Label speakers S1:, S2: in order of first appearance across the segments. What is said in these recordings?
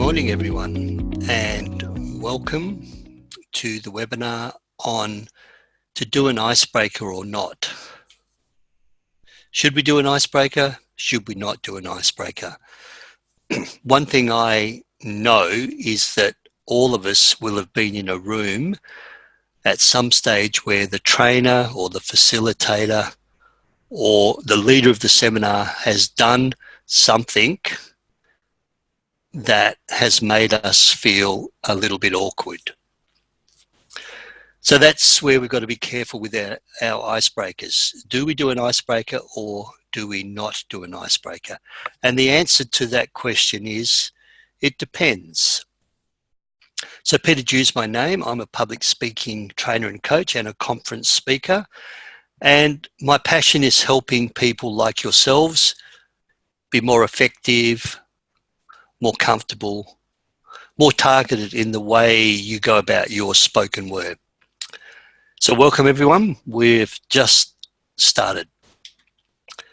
S1: morning, everyone, and welcome to the webinar on to do an icebreaker or not. Should we do an icebreaker? Should we not do an icebreaker? One thing I know is that all of us will have been in a room at some stage where the trainer or the facilitator or the leader of the seminar has done something that has made us feel a little bit awkward. So that's where we've got to be careful with our icebreakers. Do we do an icebreaker or do we not do an icebreaker? And the answer to that question is, it depends. So Peter Dew's my name. I'm a public speaking trainer and coach and a conference speaker. And my passion is helping people like yourselves be more effective, more comfortable, more targeted in the way you go about your spoken word. So welcome everyone, we've just started. A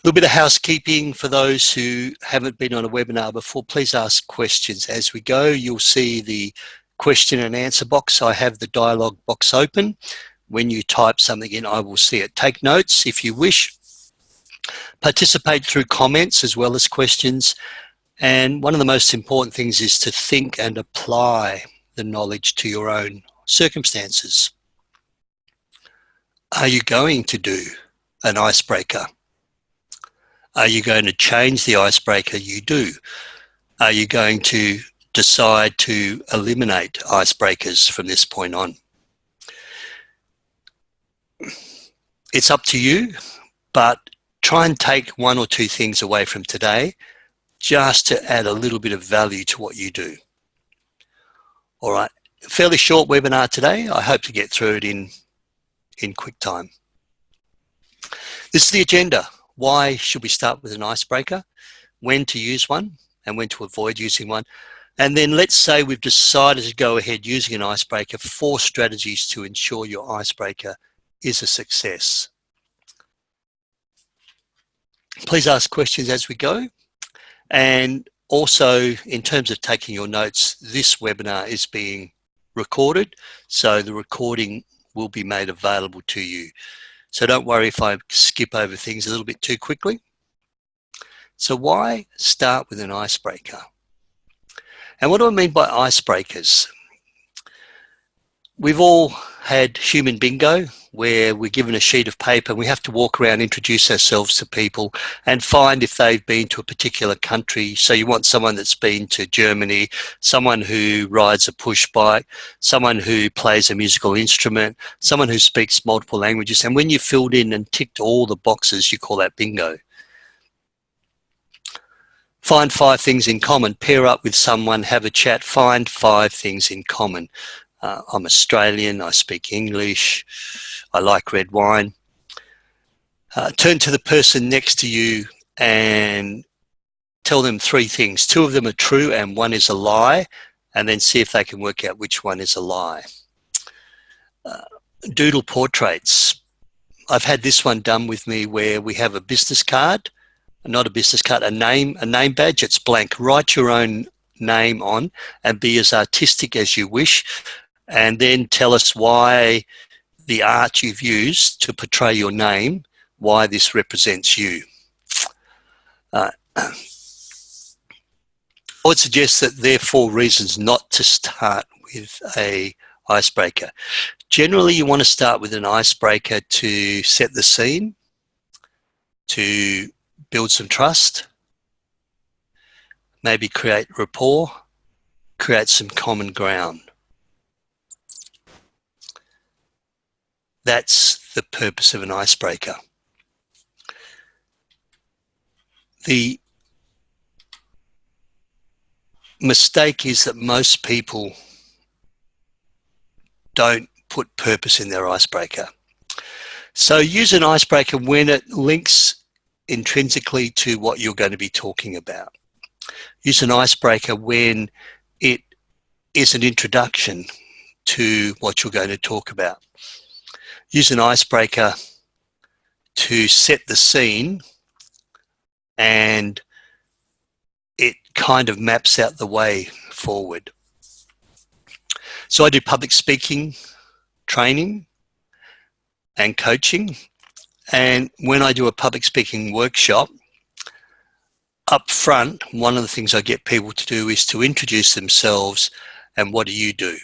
S1: little bit of housekeeping for those who haven't been on a webinar before. Please ask questions as we go. You'll see the question and answer box. I have the dialogue box open. When you type something in, I will see it. Take notes if you wish. Participate through comments as well as questions. And one of the most important things is to think and apply the knowledge to your own circumstances. Are you going to do an icebreaker? Are you going to change the icebreaker you do? Are you going to decide to eliminate icebreakers from this point on? It's up to you, but try and take one or two things away from today just to add a little bit of value to what you do. All right, fairly short webinar today. I hope to get through it in quick time. This is the agenda. Why should we start with an icebreaker? When to use one and when to avoid using one. And then let's say we've decided to go ahead using an icebreaker, 4 strategies to ensure your icebreaker is a success. Please ask questions as we go. And also, in terms of taking your notes, this webinar is being recorded, so the recording will be made available to you. So don't worry if I skip over things a little bit too quickly. So why start with an icebreaker? And what do I mean by icebreakers? We've all had human bingo, where we're given a sheet of paper and we have to walk around, introduce ourselves to people and find if they've been to a particular country. So you want someone that's been to Germany, someone who rides a push bike, someone who plays a musical instrument, someone who speaks multiple languages. And when you filled in and ticked all the boxes, you call that bingo. Find 5 things in common, pair up with someone, have a chat, find 5 things in common. I'm Australian, I speak English, I like red wine. Turn to the person next to you and tell them 3 things. 2 of them are true and 1 is a lie, and then see if they can work out which one is a lie. Doodle portraits. I've had this one done with me where we have a business card, not a business card, a name badge, it's blank. Write your own name on and be as artistic as you wish, and then tell us why the art you've used to portray your name, why this represents you. I would suggest that there are 4 reasons not to start with an icebreaker. Generally, you want to start with an icebreaker to set the scene, to build some trust, maybe create rapport, create some common ground. That's the purpose of an icebreaker. The mistake is that most people don't put purpose in their icebreaker. So use an icebreaker when it links intrinsically to what you're going to be talking about. Use an icebreaker when it is an introduction to what you're going to talk about. Use an icebreaker to set the scene, and it kind of maps out the way forward. So I do public speaking training and coaching. And when I do a public speaking workshop, up front, one of the things I get people to do is to introduce themselves and what do you do?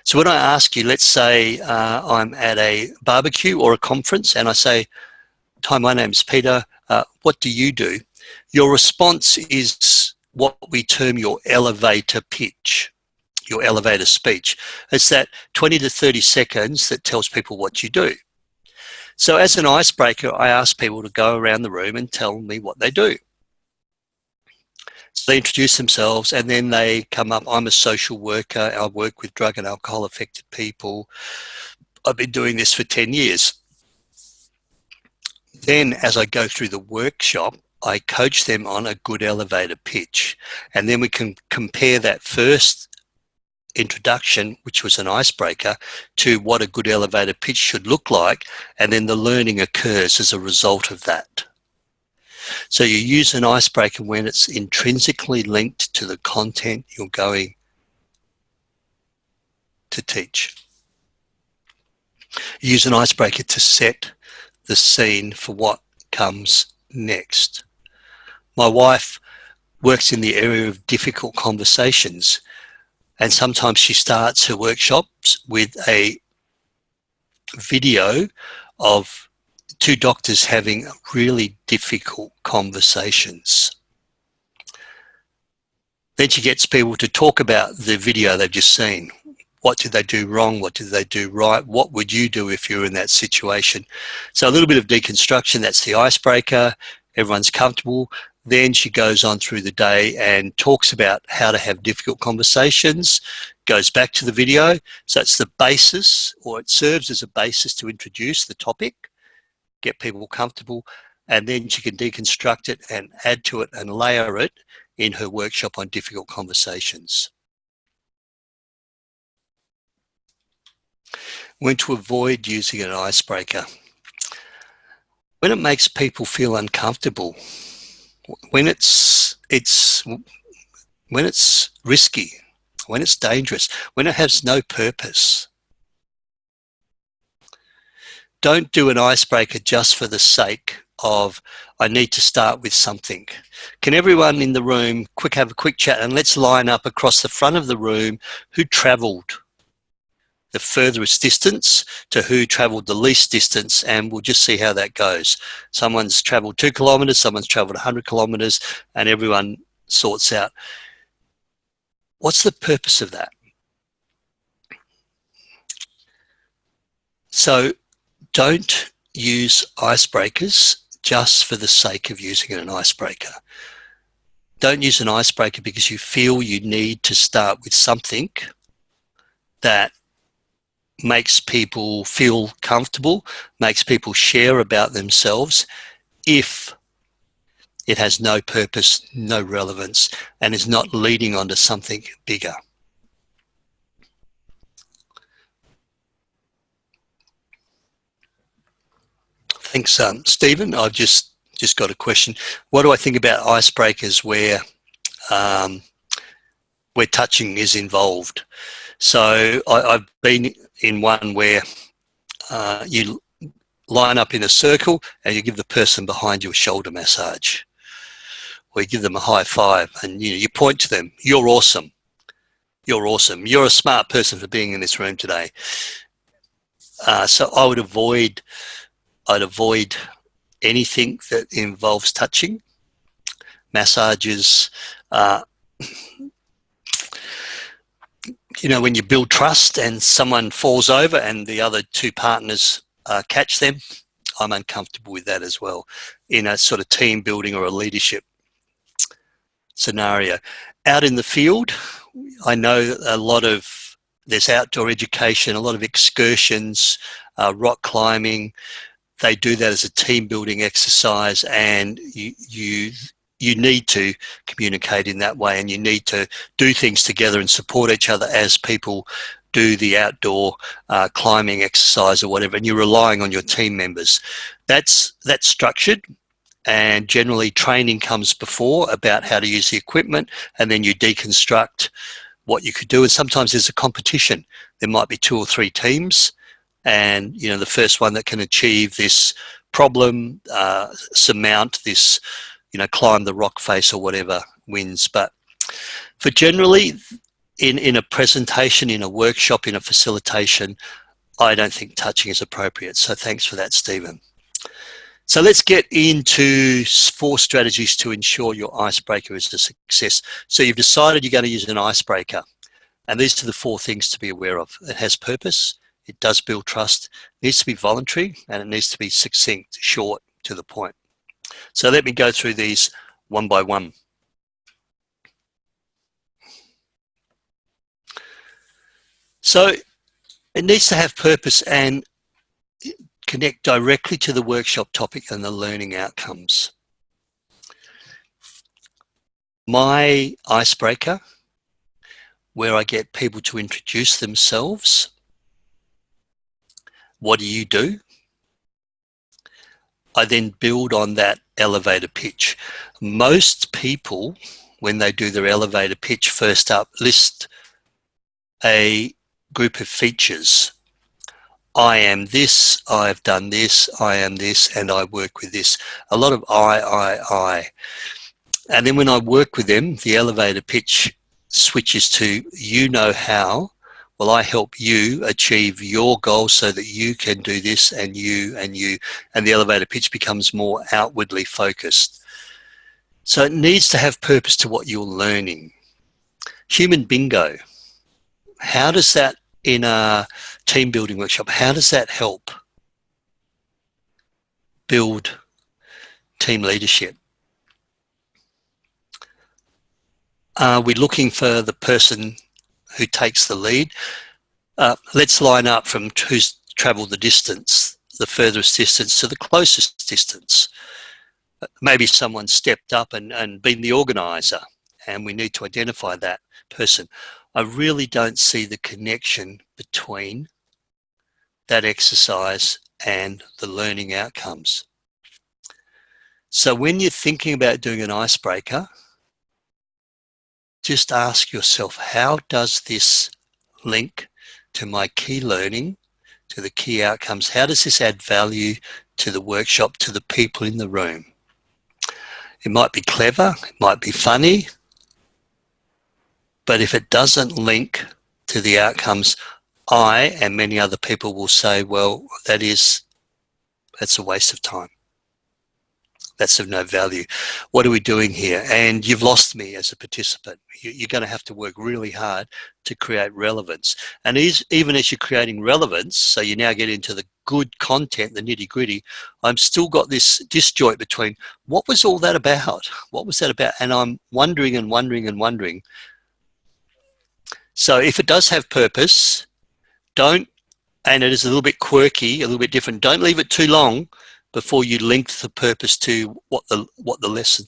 S1: So when I ask you, let's say I'm at a barbecue or a conference and I say, hi, my name's Peter, what do you do? Your response is what we term your elevator pitch, your elevator speech. It's that 20 to 30 seconds that tells people what you do. So as an icebreaker, I ask people to go around the room and tell me what they do. So they introduce themselves and then they come up, I'm a social worker, I work with drug and alcohol affected people. I've been doing this for 10 years. Then as I go through the workshop, I coach them on a good elevator pitch. And then we can compare that first introduction, which was an icebreaker, to what a good elevator pitch should look like. And then the learning occurs as a result of that. So you use an icebreaker when it's intrinsically linked to the content you're going to teach. You use an icebreaker to set the scene for what comes next. My wife works in the area of difficult conversations, and sometimes she starts her workshops with a video of two doctors having really difficult conversations. Then she gets people to talk about the video they've just seen. What did they do wrong? What did they do right? What would you do if you were in that situation? So a little bit of deconstruction, that's the icebreaker. Everyone's comfortable. Then she goes on through the day and talks about how to have difficult conversations, goes back to the video. So it's the basis, or it serves as a basis to introduce the topic, get people comfortable, and then she can deconstruct it and add to it and layer it in her workshop on difficult conversations. When to avoid using an icebreaker. When it makes people feel uncomfortable, when it's risky, when it's dangerous, when it has no purpose. Don't do an icebreaker just for the sake of, I need to start with something. Can everyone in the room have a quick chat, and let's line up across the front of the room who travelled the furthest distance to who travelled the least distance, and we'll just see how that goes. Someone's travelled 2 kilometres, someone's travelled 100 kilometres, and everyone sorts out, what's the purpose of that? So don't use icebreakers just for the sake of using an icebreaker. Don't use an icebreaker because you feel you need to start with something that makes people feel comfortable, makes people share about themselves, if it has no purpose, no relevance, and is not leading on to something bigger. Thanks, Stephen. I've just got a question. What do I think about icebreakers where touching is involved? So I've been in one where you line up in a circle and you give the person behind you a shoulder massage, or you give them a high five, and you point to them. You're awesome. You're awesome. You're a smart person for being in this room today. So I'd avoid anything that involves touching. Massages, when you build trust and someone falls over and the other two partners catch them, I'm uncomfortable with that as well in a sort of team building or a leadership scenario. Out in the field, I know there's outdoor education, a lot of excursions, rock climbing. They do that as a team building exercise, and you need to communicate in that way, and you need to do things together and support each other as people do the outdoor climbing exercise or whatever, and you're relying on your team members. That's structured. and generally training comes before about how to use the equipment, and then you deconstruct what you could do. And sometimes there's a competition. There might be 2 or 3 teams, and the first one that can achieve this problem, surmount this, climb the rock face or whatever, wins. But for generally in a presentation, in a workshop, in a facilitation, I don't think touching is appropriate. So thanks for that, Stephen. So let's get into 4 strategies to ensure your icebreaker is a success. So you've decided you're going to use an icebreaker, and these are the 4 things to be aware of. It has purpose, it does build trust, it needs to be voluntary, and it needs to be succinct, short, to the point. So let me go through these one by one. So it needs to have purpose and connect directly to the workshop topic and the learning outcomes. My icebreaker, where I get people to introduce themselves. What do you do? I then build on that elevator pitch. Most people, when they do their elevator pitch, first up list a group of features. I am this, I've done this, I am this, and I work with this. A lot of I. And then when I work with them, the elevator pitch switches to, you know how. Well, I help you achieve your goals so that you can do this, and you, and you. And the elevator pitch becomes more outwardly focused. So it needs to have purpose to what you're learning. Human bingo. How does that, in a team building workshop, how does that help build team leadership? Are we looking for the person who takes the lead? Let's line up from who's traveled the distance, the furthest distance to the closest distance. Maybe someone stepped up and been the organizer, and we need to identify that person. I really don't see the connection between that exercise and the learning outcomes. So when you're thinking about doing an icebreaker, just ask yourself, how does this link to my key learning, to the key outcomes? How does this add value to the workshop, to the people in the room? It might be clever, it might be funny, but if it doesn't link to the outcomes, I and many other people will say, well, that's a waste of time. That's of no value. What are we doing here? And you've lost me as a participant. You're going to have to work really hard to create relevance. And even as you're creating relevance, so you now get into the good content, the nitty gritty, I've still got this disjoint between what was all that about? What was that about? And I'm wondering and wondering and wondering. So if it does have purpose, and it is a little bit quirky, a little bit different, don't leave it too long before you link the purpose to what the lesson,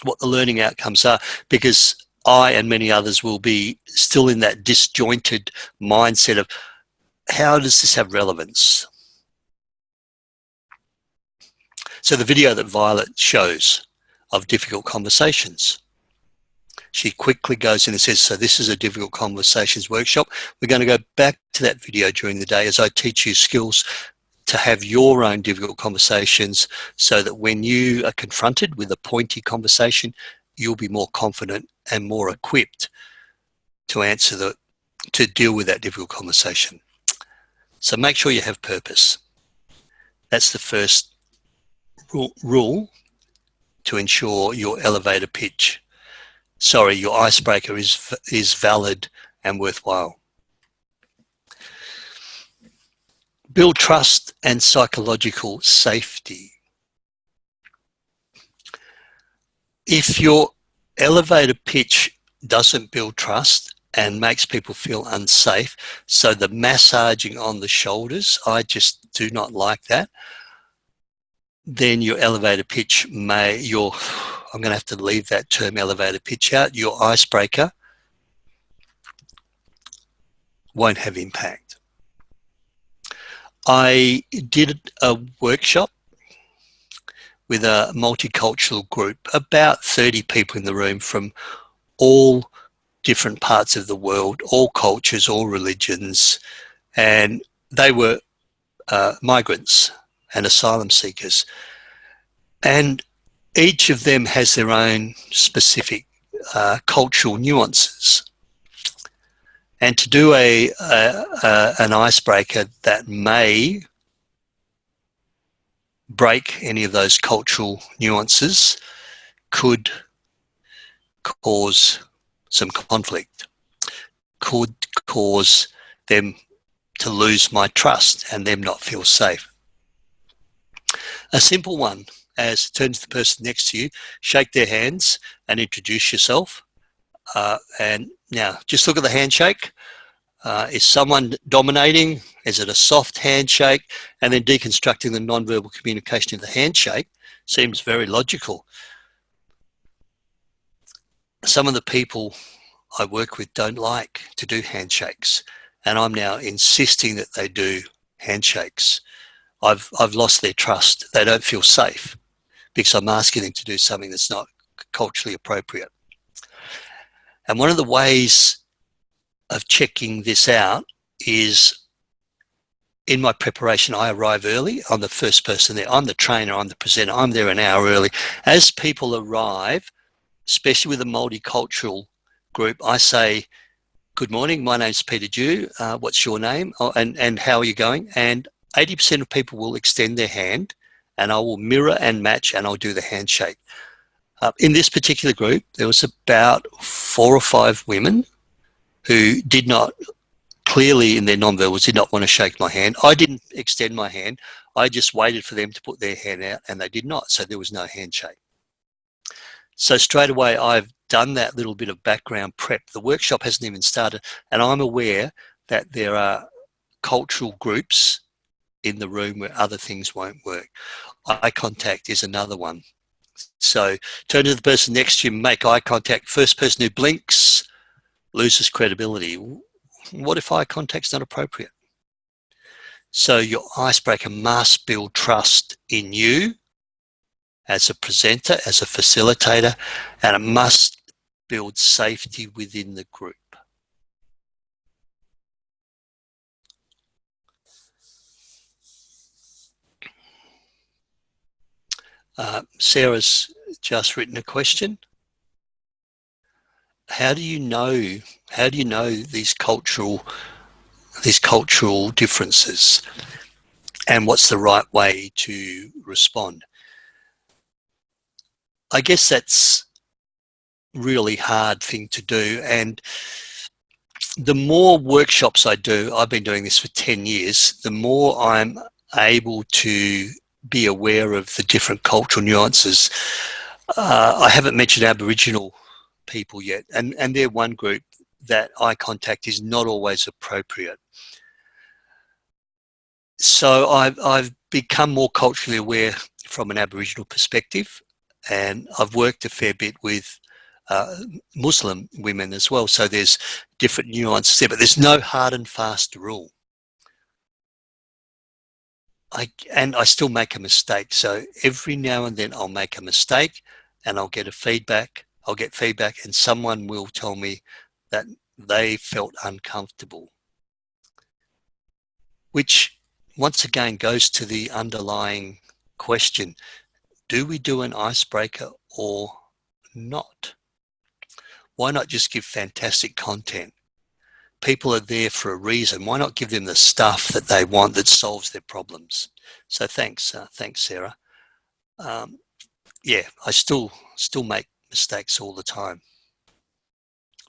S1: what the learning outcomes are, because I and many others will be still in that disjointed mindset of how does this have relevance? So the video that Violet shows of difficult conversations, she quickly goes in and says, so this is a difficult conversations workshop. We're going to go back to that video during the day as I teach you skills to have your own difficult conversations, so that when you are confronted with a pointy conversation, you'll be more confident and more equipped to deal with that difficult conversation. So make sure you have purpose. That's the first rule to ensure your elevator pitch, your icebreaker is valid and worthwhile. Build trust and psychological safety. If your elevator pitch doesn't build trust and makes people feel unsafe, so the massaging on the shoulders, I just do not like that, then your elevator pitch I'm going to have to leave that term elevator pitch out, your icebreaker won't have impact. I did a workshop with a multicultural group, about 30 people in the room from all different parts of the world, all cultures, all religions, and they were migrants and asylum seekers. And each of them has their own specific cultural nuances. And to do an icebreaker that may break any of those cultural nuances could cause some conflict, could cause them to lose my trust and them not feel safe. A simple one, as turn to the person next to you, shake their hands and introduce yourself. And now just look at the handshake. Is someone dominating? Is it a soft handshake? And then deconstructing the non-verbal communication of the handshake seems very logical. Some of the people I work with don't like to do handshakes, and I'm now insisting that they do handshakes. I've lost their trust. They don't feel safe because I'm asking them to do something that's not culturally appropriate. And one of the ways of checking this out is in my preparation, I arrive early. I'm the first person there. I'm the trainer, I'm the presenter. I'm there an hour early. As people arrive, especially with a multicultural group, I say, good morning, my name's Peter Dew. What's your name? And how are you going? And 80% of people will extend their hand, and I will mirror and match, and I'll do the handshake. In this particular group, there was about 4 or 5 women who did not, clearly in their non-verbals, did not want to shake my hand. I didn't extend my hand. I just waited for them to put their hand out, and they did not, so there was no handshake. So straight away, I've done that little bit of background prep. The workshop hasn't even started, and I'm aware that there are cultural groups in the room where other things won't work. Eye contact is another one. So turn to the person next to you, make eye contact. First person who blinks loses credibility. What if eye contact's not appropriate? So your icebreaker must build trust in you as a presenter, as a facilitator, and it must build safety within the group. Sarah's just written a question. How do you know these cultural differences, and what's the right way to respond? I guess that's really hard thing to do, and the more workshops I do, I've been doing this for 10 years, the more I'm able to be aware of the different cultural nuances. I haven't mentioned Aboriginal people yet, and they're one group that eye contact is not always appropriate. So I've become more culturally aware from an Aboriginal perspective, and I've worked a fair bit with Muslim women as well, so there's different nuances there, but there's no hard and fast rule. I still make a mistake, so every now and then I'll make a mistake and I'll get feedback, and someone will tell me that they felt uncomfortable, which once again goes to the underlying question: do we do an icebreaker or not? Why not just give fantastic content? People are there for a reason. Why not give them the stuff that they want that solves their problems? So thanks, Sarah. Yeah, I still make mistakes all the time.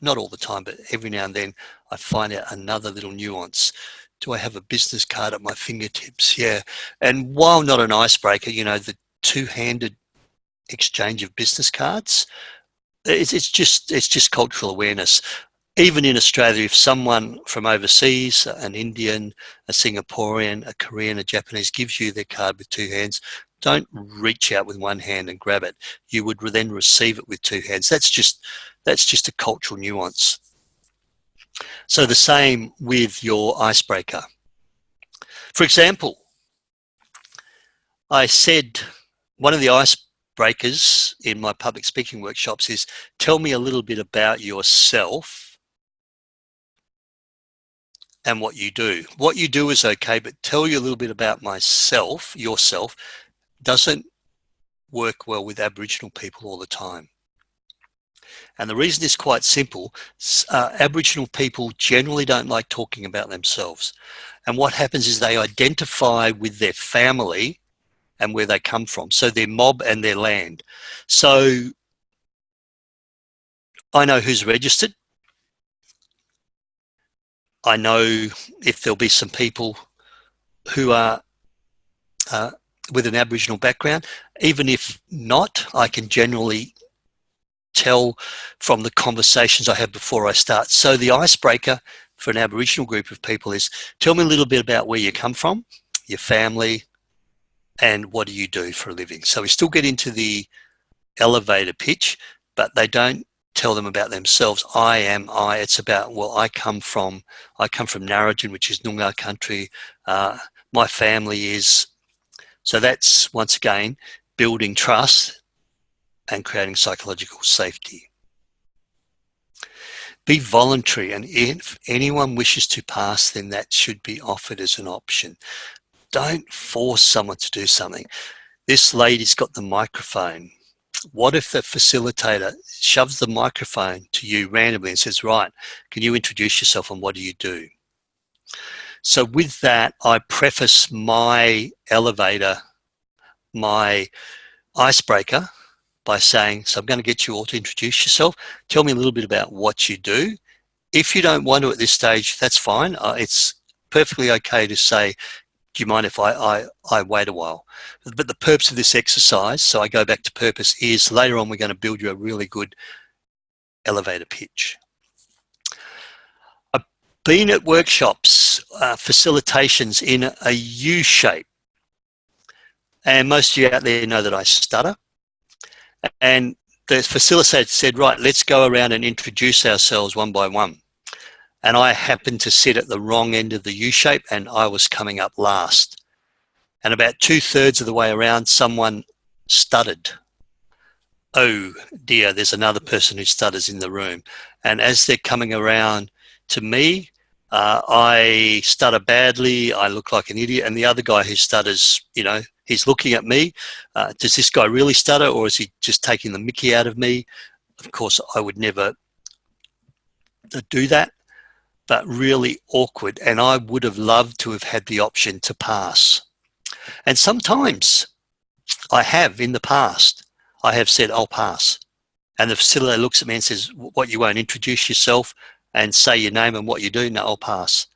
S1: Not all the time, but every now and then I find out another little nuance. Do I have a business card at my fingertips? Yeah. And while not an icebreaker, you know, the two-handed exchange of business cards, it's just cultural awareness. Even in Australia, if someone from overseas, an Indian, a Singaporean, a Korean, a Japanese, gives you their card with 2 hands, don't reach out with 1 hand and grab it. You would then receive it with 2 hands. That's just a cultural nuance. So the same with your icebreaker. For example, I said one of the icebreakers in my public speaking workshops is tell me a little bit about yourself and what you do. What you do is okay, but tell you a little bit about yourself, doesn't work well with Aboriginal people all the time. And the reason is quite simple. Aboriginal people generally don't like talking about themselves. And what happens is they identify with their family and where they come from. So their mob and their land. So I know who's registered. I know if there'll be some people who are with an Aboriginal background. Even if not, I can generally tell from the conversations I have before I start. So the icebreaker for an Aboriginal group of people is tell me a little bit about where you come from, your family, and what do you do for a living. So we still get into the elevator pitch, but they don't tell them about themselves. It's about, well, I come from Narrabeen, which is Noongar country. My family is. So that's, once again, building trust and creating psychological safety. Be voluntary, and if anyone wishes to pass, then that should be offered as an option. Don't force someone to do something. This lady's got the microphone. What if the facilitator shoves the microphone to you randomly and says, right, can you introduce yourself and what do you do? So with that, I preface my elevator, my icebreaker, by saying, so I'm going to get you all to introduce yourself. Tell me a little bit about what you do. If you don't want to at this stage, that's fine. It's perfectly okay to say, do you mind if I wait a while? But the purpose of this exercise, so I go back to purpose, is later on we're going to build you a really good elevator pitch. I've been at workshops, facilitations in a U shape. And most of you out there know that I stutter. And the facilitator said, right, let's go around and introduce ourselves one by one. And I happened to sit at the wrong end of the U shape and I was coming up last. And about 2/3 of the way around, someone stuttered. Oh dear, there's another person who stutters in the room. And as they're coming around to me, I stutter badly, I look like an idiot, and the other guy who stutters, he's looking at me. Does this guy really stutter, or is he just taking the mickey out of me? Of course, I would never do that, but really awkward. And I would have loved to have had the option to pass. And sometimes I have in the past, I have said, I'll pass. And the facilitator looks at me and says, what, you won't introduce yourself and say your name and what you do? No, I'll pass.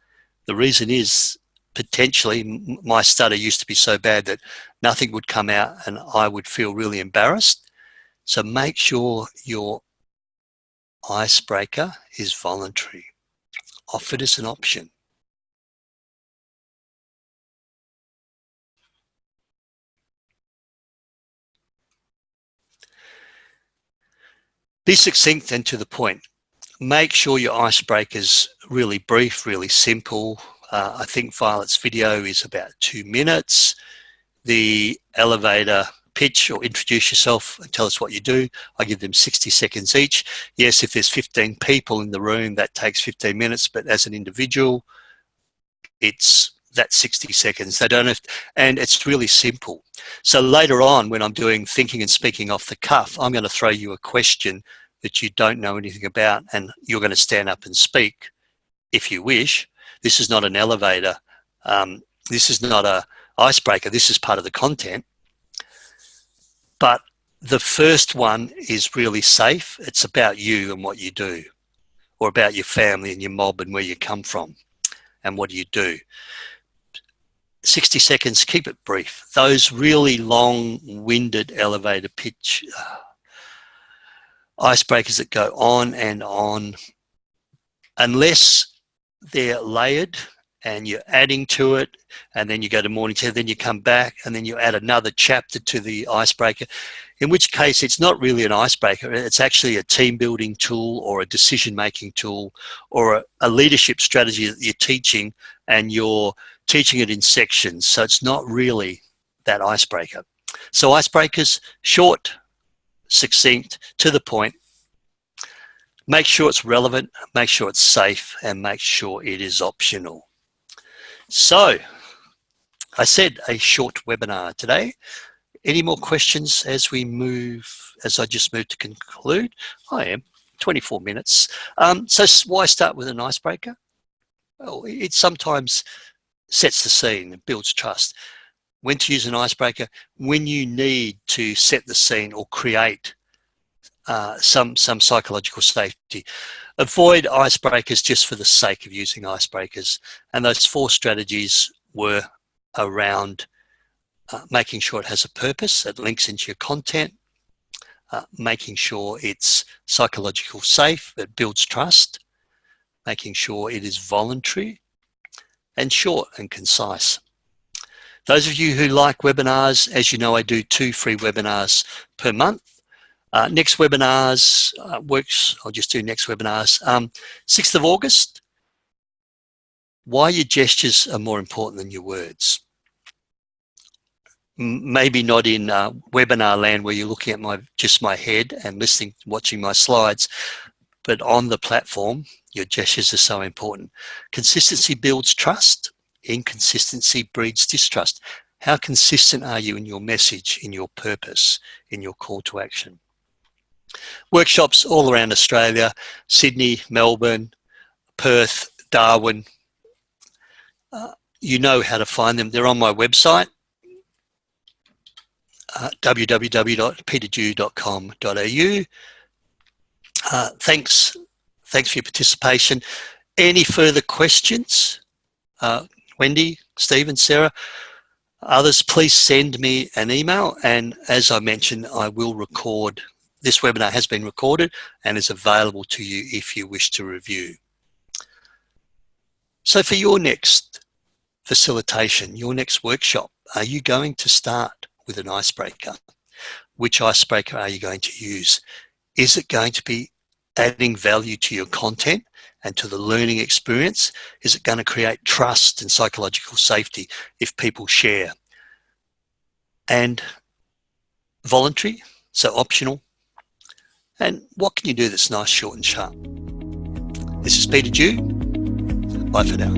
S1: The reason is potentially my stutter used to be so bad that nothing would come out and I would feel really embarrassed. So make sure your icebreaker is voluntary. Offered as an option. Be succinct and to the point. Make sure your icebreaker's really brief, really simple. I think Violet's video is about 2 minutes. The elevator pitch or introduce yourself and tell us what you do, I give them 60 seconds each. Yes, if there's 15 people in the room, that takes 15 minutes, but as an individual, it's that 60 seconds. They don't have, and it's really simple. So later on, when I'm doing thinking and speaking off the cuff, I'm going to throw you a question that you don't know anything about, and you're going to stand up and speak if you wish. This is not an elevator. This is not a icebreaker. This is part of the content. But the first one is really safe. It's about you and what you do, or about your family and your mob and where you come from and what do you do. 60 seconds, keep it brief. Those really long-winded elevator pitch icebreakers that go on and on, unless they're layered and you're adding to it, and then you go to morning tea, then you come back and then you add another chapter to the icebreaker, in which case it's not really an icebreaker, it's actually a team building tool or a decision making tool or a leadership strategy that you're teaching, and you're teaching it in sections, so it's not really that icebreaker. So icebreakers, short, succinct, to the point. Make sure it's relevant, make sure it's safe, and make sure it is optional. So I said a short webinar today. Any more questions as I just moved to conclude? I am 24 minutes. So why start with an icebreaker? Well, it sometimes sets the scene and builds trust. When to use an icebreaker? When you need to set the scene or create some psychological safety. Avoid icebreakers just for the sake of using icebreakers. And those 4 strategies were around making sure it has a purpose, it links into your content, making sure it's psychological safe, it builds trust, making sure it is voluntary, and short and concise. Those of you who like webinars, as you know, I do 2 free webinars per month. Next webinars I'll just do next webinars. 6th of August, why your gestures are more important than your words. Maybe not in webinar land where you're looking at just my head and listening, watching my slides, but on the platform, your gestures are so important. Consistency builds trust. Inconsistency breeds distrust. How consistent are you in your message, in your purpose, in your call to action? Workshops all around Australia, Sydney, Melbourne, Perth, Darwin. You know how to find them. They're on my website, www.peterdew.com.au. Thanks for your participation. Any further questions? Wendy, Stephen, Sarah, others, please send me an email. And as I mentioned, I will record. This webinar has been recorded and is available to you if you wish to review. So for your next facilitation, your next workshop, are you going to start with an icebreaker? Which icebreaker are you going to use? Is it going to be adding value to your content and to the learning experience? Is it going to create trust and psychological safety if people share? And voluntary, so optional. And what can you do that's nice, short and sharp? This is Peter Dew. Bye for now.